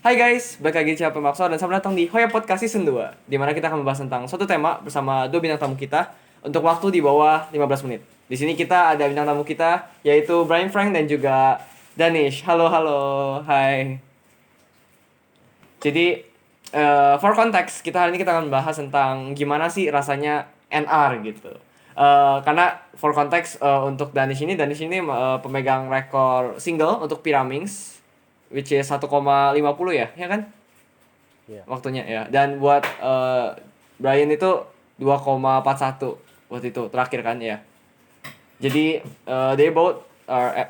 Hai guys, balik lagi di Siapa Makso dan selamat datang di Hoya Podcast Season 2, di mana kita akan membahas tentang suatu tema bersama dua bintang tamu kita untuk waktu di bawah 15 menit. Di sini kita ada bintang tamu kita yaitu Brian Frank dan juga Danish. Halo, halo. Hai. Jadi for context, kita hari ini kita akan membahas tentang gimana sih rasanya NR gitu. Karena for context untuk Danish ini pemegang rekor single untuk Pyraminx which is 1,50 ya kan? Iya. Waktunya ya. Dan buat Brian itu 2,41 waktu itu terakhir kan ya. Jadi they both are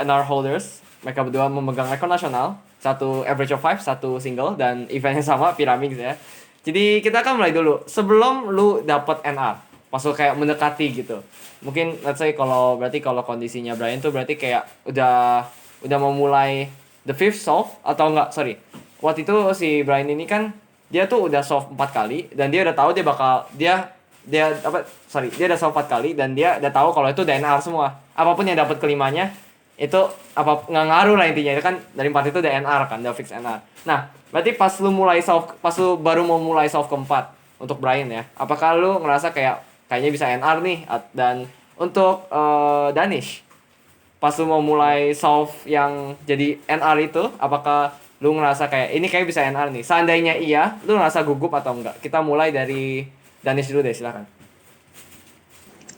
NR holders. Mereka berdua memegang rekor nasional, satu average of 5, satu single dan eventnya sama Pyraminx ya. Jadi kita akan mulai dulu. Sebelum lu dapat NR, pas lu kayak mendekati gitu. Mungkin let's say kalau kondisinya Brian tuh berarti kayak udah mau mulai the fifth solve atau enggak, sorry. Waktu itu si Brian ini kan dia tuh udah solve 4 kali dan dia udah tahu dia udah solve 4 kali dan dia udah tahu kalau itu DNR semua. Apapun yang dapat kelimanya itu apa nggak ngaruh lah intinya, itu kan dari 4 itu DNR kan, udah fix NR. Nah, berarti pas lu baru mau mulai solve keempat untuk Brian ya. Apakah lu ngerasa kayaknya bisa NR nih dan untuk Danish pas lu mau mulai solve yang jadi NR itu, apakah lu ngerasa kayak ini kayak bisa NR nih? Seandainya iya, lu ngerasa gugup atau enggak? Kita mulai dari Danish dulu deh, silakan.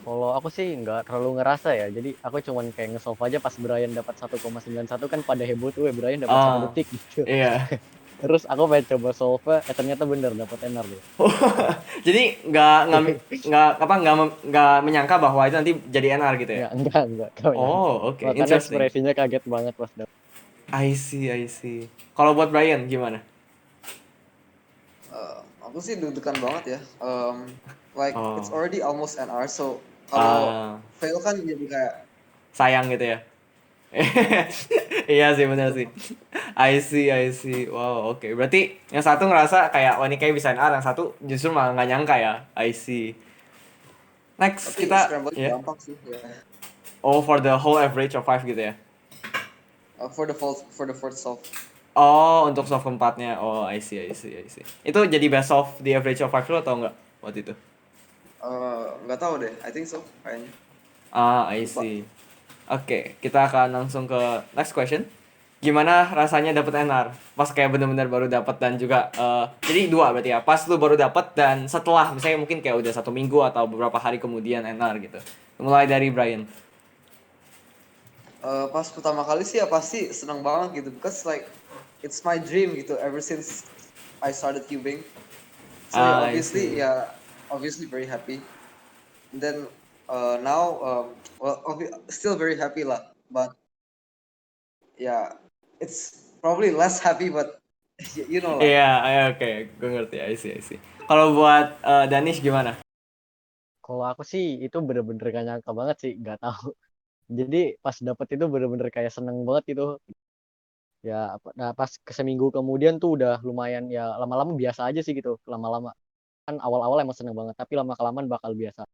Kalau aku sih nggak terlalu ngerasa ya. Jadi aku cuman kayak nge-solve aja pas Brian dapat 1,91 kan pada heboh tuh Brian dapat 1 Oh, detik gitu. iya. Terus aku pengen coba solve, ternyata bener dapat NR deh. Jadi nggak menyangka bahwa itu nanti jadi NR gitu ya? Enggak kau nyangka. Oh, oke, Makanya interesting. ekspresinya kaget banget pas dapet. I see. Kalau buat Brian gimana? Aku sih deg-degan banget ya. Like it's Oh, already almost an hour, so kalau ah, fail kan jadi kayak sayang gitu ya? Iya sih, benar sih. I see. Wow, oke. Berarti yang satu ngerasa kayak wah ini kayak bisa NR, yang satu justru malah nggak nyangka ya. I see. Next tapi kita scramble ya. gampang sih ya. Oh, for the whole average of 5 gitu ya. For the fourth solve. Oh, untuk solve keempatnya. Oh, I see. Itu jadi best of the average of 5 lo atau enggak waktu itu? Nggak tahu deh. I think so kayaknya. Ah, I Lupa. see. Oke, kita akan langsung ke next question. Gimana rasanya dapet NR? Pas kayak bener-bener baru dapat dan juga jadi dua berarti ya. Pas lu baru dapat dan setelah misalnya mungkin kayak udah 1 minggu atau beberapa hari kemudian NR gitu. Mulai dari Brian. Pas pertama kali sih ya pasti senang banget gitu, because like it's my dream gitu ever since I started cubing. So yeah, Ah, I see. obviously very happy. And then now, still very happy lah. But yeah, it's probably less happy, but you know lah. Iya, oke, gue ngerti. I see. Kalau buat Danish gimana? Kalau aku sih itu bener-bener gak nyangka banget sih, nggak tahu. Jadi pas dapet itu bener-bener kayak seneng banget gitu. Ya, nah pas seminggu kemudian tuh udah lumayan ya lama-lama biasa aja sih gitu. Lama-lama kan awal-awal emang seneng banget, tapi lama-kelamaan bakal biasa.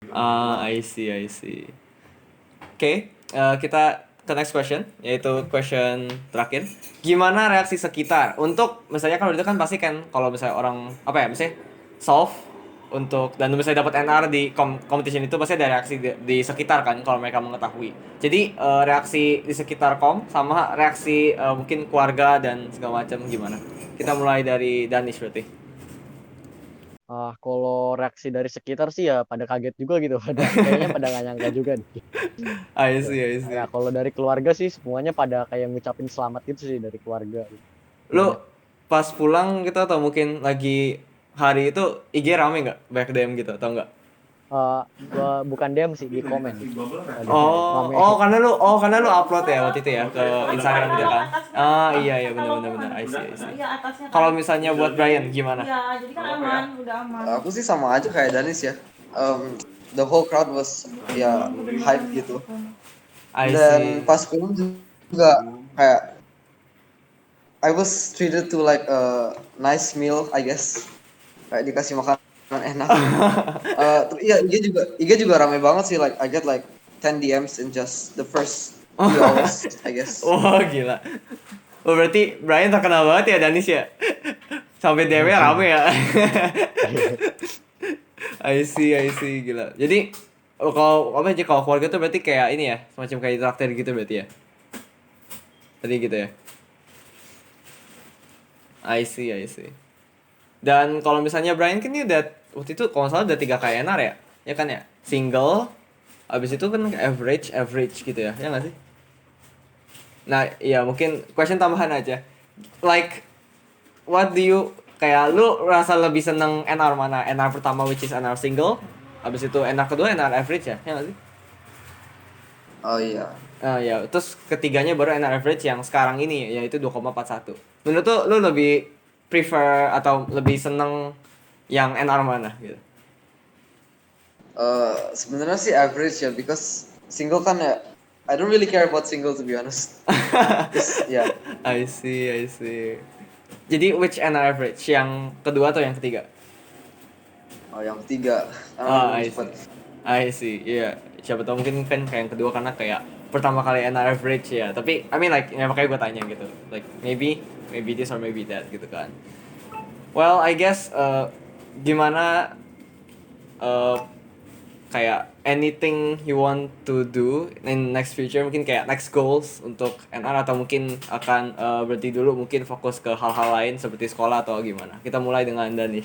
Ah, I see. Oke, kita ke next question, yaitu question terakhir. Gimana reaksi sekitar? Untuk misalnya kalau itu kan pasti kan kalau misalnya orang apa ya, misalnya solve untuk dan misalnya dapat NR di competition itu pasti ada reaksi di sekitar kan kalau mereka mengetahui. Jadi reaksi di sekitar sama reaksi mungkin keluarga dan segala macam gimana? Kita mulai dari Danish berarti. Kalau reaksi dari sekitar sih ya pada kaget juga gitu, kayaknya pada nggak nyangka juga nih. I Ya. see, I Nah, see. kalau dari keluarga sih semuanya pada kayak ngucapin selamat gitu sih dari keluarga. Lu Banyak. pas pulang gitu atau mungkin lagi hari itu IG rame nggak back DM gitu atau enggak? Bukan DM sih di komen. Ada Oh, rame. karena lu upload ya waktu itu ya ke Instagram gitu kan? Ah, iya benar. I see. Kalau misalnya buat Brian gimana? Iya, jadi kan aman, udah aman. Aku sih sama aja kayak Danis ya. The whole crowd was ya hype gitu. I Dan see. pas pulang juga kayak I was treated to like a nice meal, I guess. Kayak dikasih makanan enak. Iya, IG juga rame banget sih. Like I get like 10 DMs in just the first few hours, I guess. Wah, gila. Oh berarti Brian terkenal banget ya Danis ya? Sampai DW rame ya? I see, gila. Jadi kalau apa aja kalau keluarga tuh berarti kayak ini ya, semacam kayak traktir gitu berarti ya? Tadi gitu ya? I see. Dan kalau misalnya Brian kan ini udah waktu itu kalau nggak salah udah 3 KNR ya? Ya kan ya? Single, abis itu kan average gitu ya? Ya nggak sih? Nah, iya mungkin question tambahan aja. Like, what do you kayak lu rasa lebih seneng NR mana? NR pertama which is NR single, abis itu NR kedua NR average ya? Ya nggak sih? Oh iya. Ya, terus ketiganya baru NR average yang sekarang ini yaitu 2,41. Menurut lu lebih prefer atau lebih seneng yang NR mana gitu? Sebenarnya sih average ya, because single kan ya, I don't really care about single to be honest. Just, yeah. I see. Jadi which NR average? Yang kedua atau yang ketiga? Oh yang ketiga, Oh, karena I lebih cepat. see. I see. Iya. Siapa tahu mungkin kan kayak yang kedua karena kayak pertama kali NR average ya. Tapi I mean like ya makanya gue tanya gitu. Like maybe this or maybe that gitu kan. Well, I guess gimana kayak anything you want to do in next future, mungkin kayak next goals untuk NR atau mungkin akan berhenti dulu mungkin fokus ke hal-hal lain seperti sekolah atau gimana. Kita mulai dengan Dani.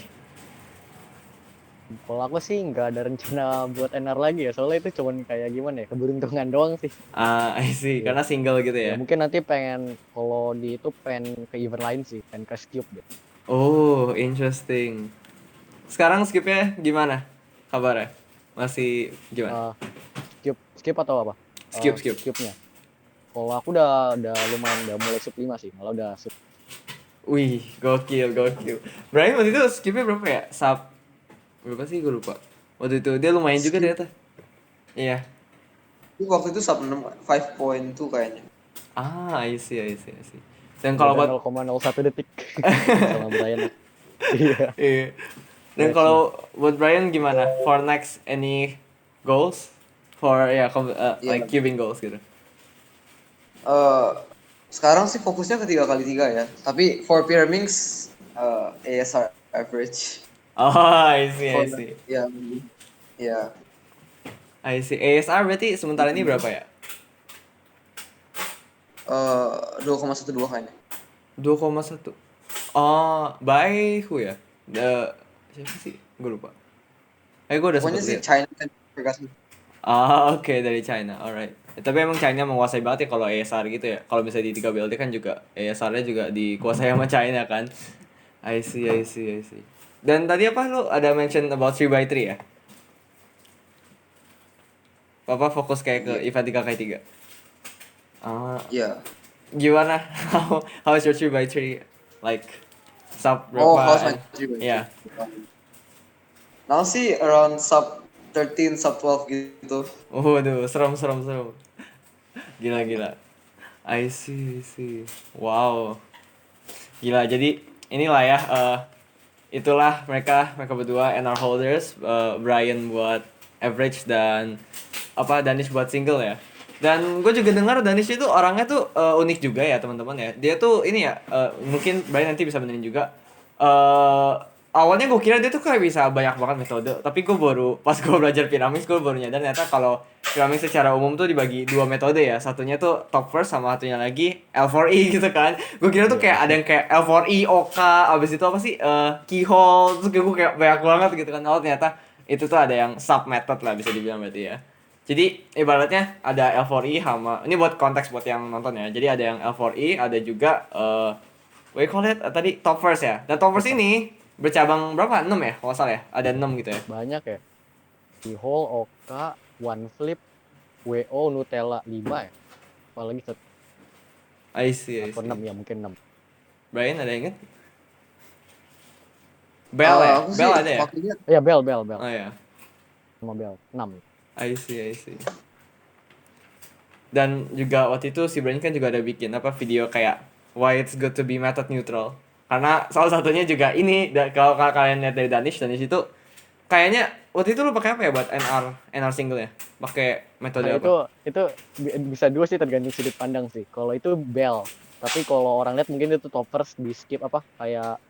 Kalau aku sih nggak ada rencana buat NR lagi ya, soalnya itu cuman kayak gimana ya, keberuntungan doang sih. I see. Iya. Karena single gitu Ya ya. mungkin nanti pengen kalau di itu pengen ke event lain sih, pengen ke Cube deh. Oh, interesting. Sekarang skipnya gimana kabarnya? Masih gimana? Skip atau apa? Skip. Cube-nya. Kalau aku udah lumayan udah mulai sub 5 sih, malah udah sub. Wih, gokil. Brian waktu itu skipnya berapa ya? Berapa sih gue lupa. Waktu itu dia lumayan juga Skip. ternyata. Iya. Itu waktu itu sub 6, 5.2 kayaknya. I see. Dan kalau Beda buat 0,01 detik sama Brian. Iya. iya. Dan Iya kalau buat Brian gimana? For next any goals? For Iya. like cubing goals gitu. Sekarang sih fokusnya ke 3x3 ya. Tapi for pyraminx, ASR average. Oh, I see. Ya, ya. I see. ASR berarti sementara ini berapa ya? 2,12 kayaknya. 2,1. Oh, by who ya? Siapa sih? Gue lupa. Gue udah Pokoknya sempet sih lihat. China kan Pegasus. Oke, dari China. Alright. Tapi emang China menguasai banget ya kalau ASR gitu ya. Kalau misalnya di 3BLD kan juga ASR-nya juga dikuasai sama China kan. I see. Dan tadi apa lu ada mention about 3x3 ya? Papa fokus kayak ke event 3x3. Iya. Gimana? How is your 3x3? Like sub berapa? Oh, how's my 3x3? Yeah. Now sih around sub 13, sub 12 gitu. Waduh, serem. Gila. I see. Wow. Gila, jadi inilah ya, itulah mereka berdua NR holders, Brian buat average dan Danish buat single ya. Dan gue juga dengar Danish itu orangnya tuh unik juga ya teman-teman ya. Dia tuh ini ya, mungkin Brian nanti bisa benerin juga. Awalnya gue kira dia tuh kayak bisa banyak banget metode, tapi gue baru pas gue belajar Pyraminx gue baru nyadar ternyata kalau Pyraminx secara umum tuh dibagi 2 metode ya. Satunya tuh top first sama satunya lagi L4E gitu kan. Gue kira tuh kayak ada yang kayak L4E, OK, abis itu apa sih keyhole, terus gue kayak banyak banget gitu kan. Oh ternyata itu tuh ada yang sub method lah bisa dibilang berarti ya. Jadi ibaratnya ada L4E sama ini buat konteks buat yang nonton ya. Jadi ada yang L4E, ada juga what you call it? Tadi top first ya. Dan top first ini bercabang berapa? 6 ya? Kalau nggak salah ya. Ada 6 gitu ya. Banyak ya. Keyhole, Oka, One Flip, WO, Nutella 5 ya. Apalagi I see. atau 6 ya, mungkin 6. Brian ada yang inget? Bell ya? Aku Bell sih ada ya? waktunya Ya, Bell. Oh ya. Sama Bell 6. I see. Dan juga waktu itu si Brian kan juga ada bikin video kayak why it's good to be method neutral. Karena salah satunya juga ini kalau kalian lihat dari Danish itu kayaknya waktu itu lu pakai apa ya buat NR single ya? Pakai metode Nah, apa? itu bisa dua sih tergantung sudut pandang sih. Kalau itu Bell, Tapi kalau orang lihat mungkin itu toppers di skip apa kayak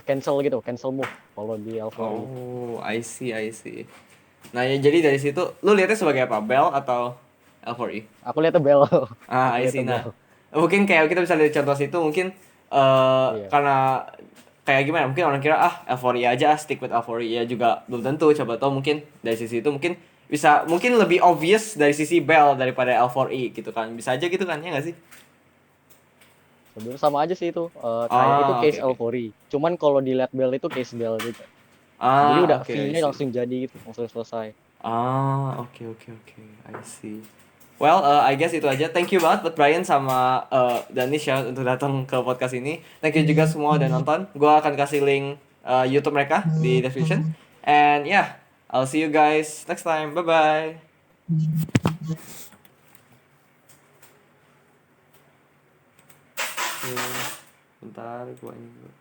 cancel gitu, cancel move kalau di L4E. Oh, I see, I see. Nah, ya jadi dari situ lu lihatnya sebagai apa? Bell atau L4E? Aku lihatnya bell. Ah, Aku I see. lihatnya Nah, bell. mungkin kayak kita bisa lihat contoh situ mungkin Iya. karena kayak gimana? Mungkin orang kira L4E aja, stick with L4E ya juga belum tentu. Coba tau mungkin dari sisi itu mungkin bisa mungkin lebih obvious dari sisi Bell daripada L4E gitu kan. Bisa aja gitu kan ya nggak sih? Sebenarnya sama aja sih itu. Kayak itu Ah, oke case oke. L4E. Cuman kalau dilihat bell itu case bell juga. Jadi Ah, udah oke, I V-nya see. langsung jadi gitu, langsung selesai. Ah, oke oke oke. I see. Well, I guess itu aja. Thank you banget buat Brian sama Danish ya untuk datang ke podcast ini. Thank you juga semua udah nonton. Gua akan kasih link YouTube mereka di description. And yeah, I'll see you guys next time. Bye bye. Bentar, gua ini dulu.